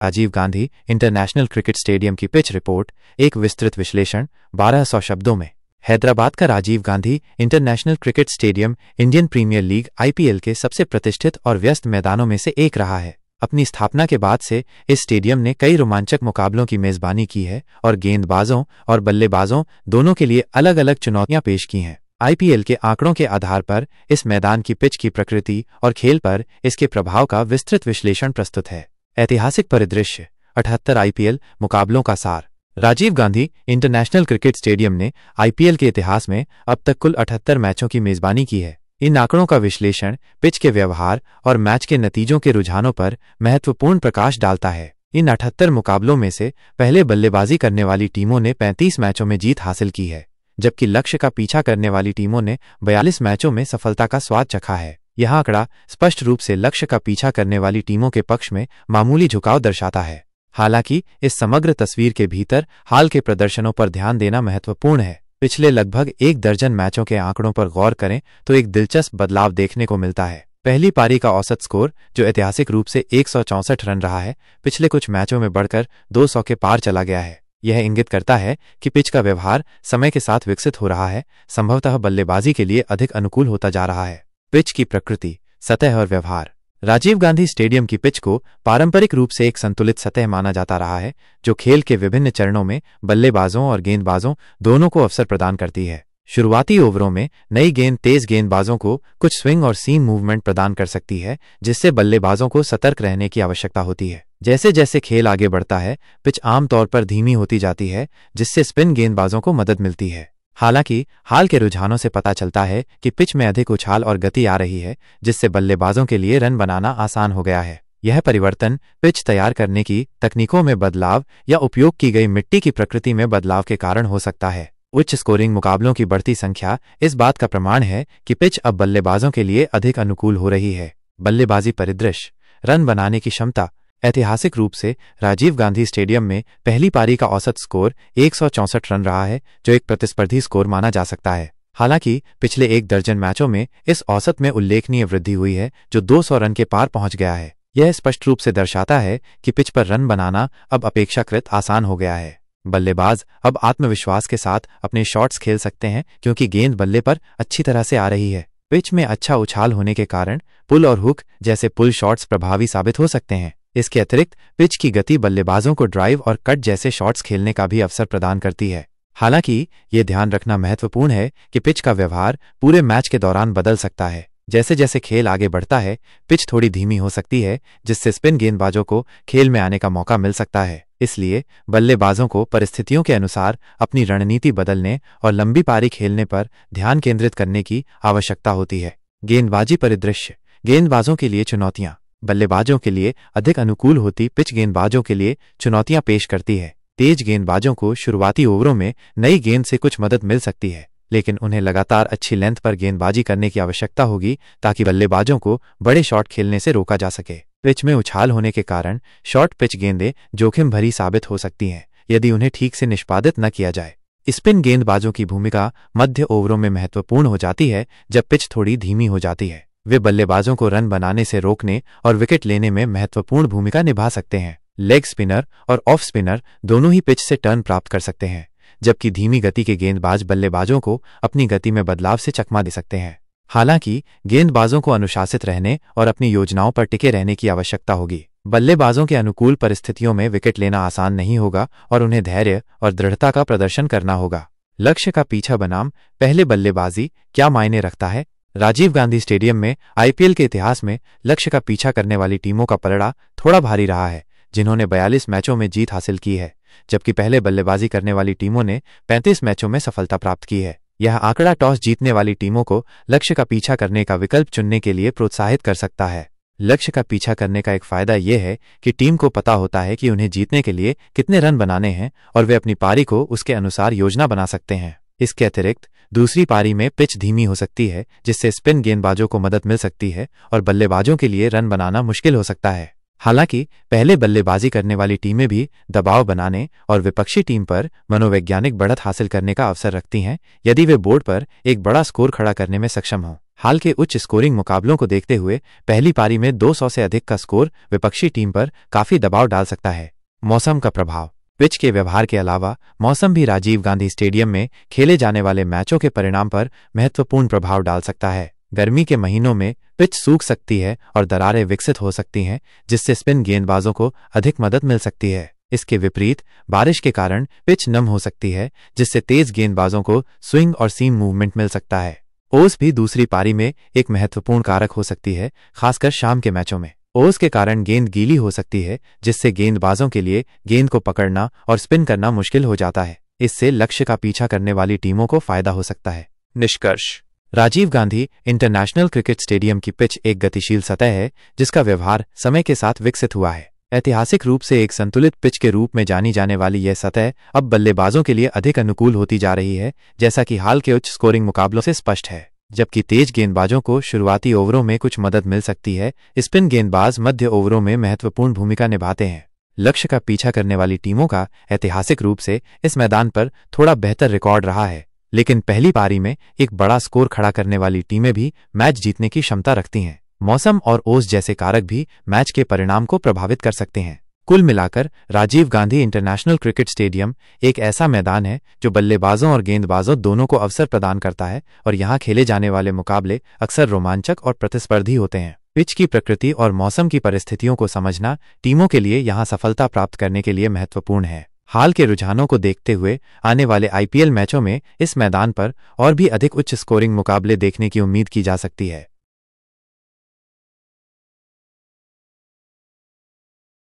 Rajiv Gandhi international cricket stadium की pitch report, एक विस्तृत विश्लेषण 1200 शब्दों में। हैदराबाद का Rajiv Gandhi international cricket stadium Indian premier league IPL के सबसे प्रतिष्ठित और व्यस्त मैदानों में से एक रहा है। अपनी स्थापना के बाद से इस स्टेडियम ने कई रोमांचक मुकाबलों की मेजबानी की है और गेंदबाजों और बल्लेबाजों दोनों के लिए अलग अलग चुनौतियां पेश की हैं। आईपीएल के आंकड़ों के आधार पर इस मैदान की पिच की प्रकृति और खेल पर इसके प्रभाव का विस्तृत विश्लेषण प्रस्तुत है। ऐतिहासिक परिदृश्य, 78 आईपीएल मुकाबलों का सार। Rajiv Gandhi international cricket stadium ने आईपीएल के इतिहास में अब तक कुल 78 मैचों की मेजबानी की है। इन आंकड़ों का विश्लेषण पिच के व्यवहार और मैच के नतीजों के रुझानों पर महत्वपूर्ण प्रकाश डालता है। इन 78 मुकाबलों में से पहले बल्लेबाजी करने वाली टीमों ने 35 मैचों में जीत हासिल की है, जबकि लक्ष्य का पीछा करने वाली टीमों ने 42 मैचों में सफलता का स्वाद चखा है। यह आंकड़ा स्पष्ट रूप से लक्ष्य का पीछा करने वाली टीमों के पक्ष में मामूली झुकाव दर्शाता है। हालांकि इस समग्र तस्वीर के भीतर हाल के प्रदर्शनों पर ध्यान देना महत्वपूर्ण है। पिछले लगभग 1 दर्जन मैचों के आंकड़ों पर गौर करें तो एक दिलचस्प बदलाव देखने को मिलता है। पहली पारी का औसत स्कोर, जो ऐतिहासिक रूप से 164 रन रहा है, पिछले कुछ मैचों में बढ़कर 200 के पार चला गया है। यह इंगित करता है कि पिच का व्यवहार समय के साथ विकसित हो रहा है, संभवतः बल्लेबाजी के लिए अधिक अनुकूल होता जा रहा है। पिच की प्रकृति, सतह और व्यवहार। राजीव गांधी स्टेडियम की पिच को पारंपरिक रूप से एक संतुलित सतह माना जाता रहा है, जो खेल के विभिन्न चरणों में बल्लेबाजों और गेंदबाजों दोनों को अवसर प्रदान करती है। शुरुआती ओवरों में नई गेंद तेज गेंदबाजों को कुछ स्विंग और सीम मूवमेंट प्रदान कर सकती है, जिससे बल्लेबाजों को सतर्क रहने की आवश्यकता होती है। जैसे जैसे खेल आगे बढ़ता है, पिच आमतौर पर धीमी होती जाती है, जिससे स्पिन गेंदबाजों को मदद मिलती है। हालांकि हाल के रुझानों से पता चलता है कि पिच में अधिक उछाल और गति आ रही है, जिससे बल्लेबाजों के लिए रन बनाना आसान हो गया है। यह परिवर्तन पिच तैयार करने की तकनीकों में बदलाव या उपयोग की गई मिट्टी की प्रकृति में बदलाव के कारण हो सकता है। उच्च स्कोरिंग मुकाबलों की बढ़ती संख्या इस बात का प्रमाण है कि पिच अब बल्लेबाजों के लिए अधिक अनुकूल हो रही है। बल्लेबाजी परिदृश्य, रन बनाने की क्षमता। ऐतिहासिक रूप से राजीव गांधी स्टेडियम में पहली पारी का औसत स्कोर 164 रन रहा है, जो एक प्रतिस्पर्धी स्कोर माना जा सकता है। हालांकि पिछले 1 दर्जन मैचों में इस औसत में उल्लेखनीय वृद्धि हुई है, जो 200 रन के पार पहुंच गया है। यह स्पष्ट रूप से दर्शाता है कि पिच पर रन बनाना अब अपेक्षाकृत आसान हो गया है। बल्लेबाज अब आत्मविश्वास के साथ अपने शॉट्स खेल सकते हैं, क्योंकि गेंद बल्ले पर अच्छी तरह से आ रही है। पिच में अच्छा उछाल होने के कारण पुल और हुक जैसे पुल शॉट्स प्रभावी साबित हो सकते हैं। इसके अतिरिक्त पिच की गति बल्लेबाजों को ड्राइव और कट जैसे शॉट्स खेलने का भी अवसर प्रदान करती है। हालांकि ये ध्यान रखना महत्वपूर्ण है कि पिच का व्यवहार पूरे मैच के दौरान बदल सकता है। जैसे जैसे खेल आगे बढ़ता है, पिच थोड़ी धीमी हो सकती है, जिससे स्पिन गेंदबाजों को खेल में आने का मौका मिल सकता है। इसलिए बल्लेबाजों को परिस्थितियों के अनुसार अपनी रणनीति बदलने और लंबी पारी खेलने पर ध्यान केंद्रित करने की आवश्यकता होती है। गेंदबाजी परिदृश्य, गेंदबाजों के लिए चुनौतियां। बल्लेबाजों के लिए अधिक अनुकूल होती पिच गेंदबाजों के लिए चुनौतियां पेश करती है। तेज गेंदबाजों को शुरुआती ओवरों में नई गेंद से कुछ मदद मिल सकती है, लेकिन उन्हें लगातार अच्छी लेंथ पर गेंदबाजी करने की आवश्यकता होगी ताकि बल्लेबाजों को बड़े शॉट खेलने से रोका जा सके। पिच में उछाल होने के कारण शॉर्ट पिच गेंदें जोखिम भरी साबित हो सकती हैं, यदि उन्हें ठीक से निष्पादित न किया जाए। स्पिन गेंदबाजों की भूमिका मध्य ओवरों में महत्वपूर्ण हो जाती है, जब पिच थोड़ी धीमी हो जाती है। वे बल्लेबाजों को रन बनाने से रोकने और विकेट लेने में महत्वपूर्ण भूमिका निभा सकते हैं। लेग स्पिनर और ऑफ स्पिनर दोनों ही पिच से टर्न प्राप्त कर सकते हैं, जबकि धीमी गति के गेंदबाज बल्लेबाजों को अपनी गति में बदलाव से चकमा दे सकते हैं। हालांकि गेंदबाजों को अनुशासित रहने और अपनी योजनाओं पर टिके रहने की आवश्यकता होगी। बल्लेबाजों के अनुकूल परिस्थितियों में विकेट लेना आसान नहीं होगा और उन्हें धैर्य और दृढ़ता का प्रदर्शन करना होगा। लक्ष्य का पीछा बनाम पहले बल्लेबाजी क्या मायने रखता है? राजीव गांधी स्टेडियम में आईपीएल के इतिहास में लक्ष्य का पीछा करने वाली टीमों का पलड़ा थोड़ा भारी रहा है, जिन्होंने 42 मैचों में जीत हासिल की है, जबकि पहले बल्लेबाजी करने वाली टीमों ने 35 मैचों में सफलता प्राप्त की है। यह आंकड़ा टॉस जीतने वाली टीमों को लक्ष्य का पीछा करने का विकल्प चुनने के लिए प्रोत्साहित कर सकता है। लक्ष्य का पीछा करने का एक फायदा यह है कि टीम को पता होता है कि उन्हें जीतने के लिए कितने रन बनाने हैं और वे अपनी पारी को उसके अनुसार योजना बना सकते हैं। इसके अतिरिक्त दूसरी पारी में पिच धीमी हो सकती है, जिससे स्पिन गेंदबाजों को मदद मिल सकती है और बल्लेबाजों के लिए रन बनाना मुश्किल हो सकता है। हालांकि पहले बल्लेबाजी करने वाली टीमें भी दबाव बनाने और विपक्षी टीम पर मनोवैज्ञानिक बढ़त हासिल करने का अवसर रखती हैं, यदि वे बोर्ड पर एक बड़ा स्कोर खड़ा करने में सक्षम हों। हाल के उच्च स्कोरिंग मुकाबलों को देखते हुए पहली पारी में 200 से अधिक का स्कोर विपक्षी टीम पर काफी दबाव डाल सकता है। मौसम का प्रभाव। पिच के व्यवहार के अलावा मौसम भी राजीव गांधी स्टेडियम में खेले जाने वाले मैचों के परिणाम पर महत्वपूर्ण प्रभाव डाल सकता है। गर्मी के महीनों में पिच सूख सकती है और दरारें विकसित हो सकती हैं, जिससे स्पिन गेंदबाजों को अधिक मदद मिल सकती है। इसके विपरीत बारिश के कारण पिच नम हो सकती है, जिससे तेज गेंदबाजों को स्विंग और सीम मूवमेंट मिल सकता है। ओस भी दूसरी पारी में एक महत्वपूर्ण कारक हो सकती है, खासकर शाम के मैचों में। ओस के कारण गेंद गीली हो सकती है, जिससे गेंदबाजों के लिए गेंद को पकड़ना और स्पिन करना मुश्किल हो जाता है। इससे लक्ष्य का पीछा करने वाली टीमों को फायदा हो सकता है। निष्कर्ष। Rajiv Gandhi international cricket stadium की पिच एक गतिशील सतह है, जिसका व्यवहार समय के साथ विकसित हुआ है। ऐतिहासिक रूप से एक संतुलित पिच के रूप में जानी जाने वाली यह सतह अब बल्लेबाजों के लिए अधिक अनुकूल होती जा रही है, जैसा कि हाल के उच्च स्कोरिंग मुकाबलों से स्पष्ट है। जबकि तेज गेंदबाजों को शुरुआती ओवरों में कुछ मदद मिल सकती है, स्पिन गेंदबाज मध्य ओवरों में महत्वपूर्ण भूमिका निभाते हैं। लक्ष्य का पीछा करने वाली टीमों का ऐतिहासिक रूप से इस मैदान पर थोड़ा बेहतर रिकॉर्ड रहा है, लेकिन पहली पारी में एक बड़ा स्कोर खड़ा करने वाली टीमें भी मैच जीतने की क्षमता रखती हैं। मौसम और ओस जैसे कारक भी मैच के परिणाम को प्रभावित कर सकते हैं। कुल मिलाकर Rajiv Gandhi international cricket stadium एक ऐसा मैदान है जो बल्लेबाजों और गेंदबाजों दोनों को अवसर प्रदान करता है, और यहां खेले जाने वाले मुकाबले अक्सर रोमांचक और प्रतिस्पर्धी होते हैं। पिच की प्रकृति और मौसम की परिस्थितियों को समझना टीमों के लिए यहां सफलता प्राप्त करने के लिए महत्वपूर्ण है। हाल के रुझानों को देखते हुए आने वाले IPL मैचों में इस मैदान पर और भी अधिक उच्च स्कोरिंग मुकाबले देखने की उम्मीद की जा सकती है।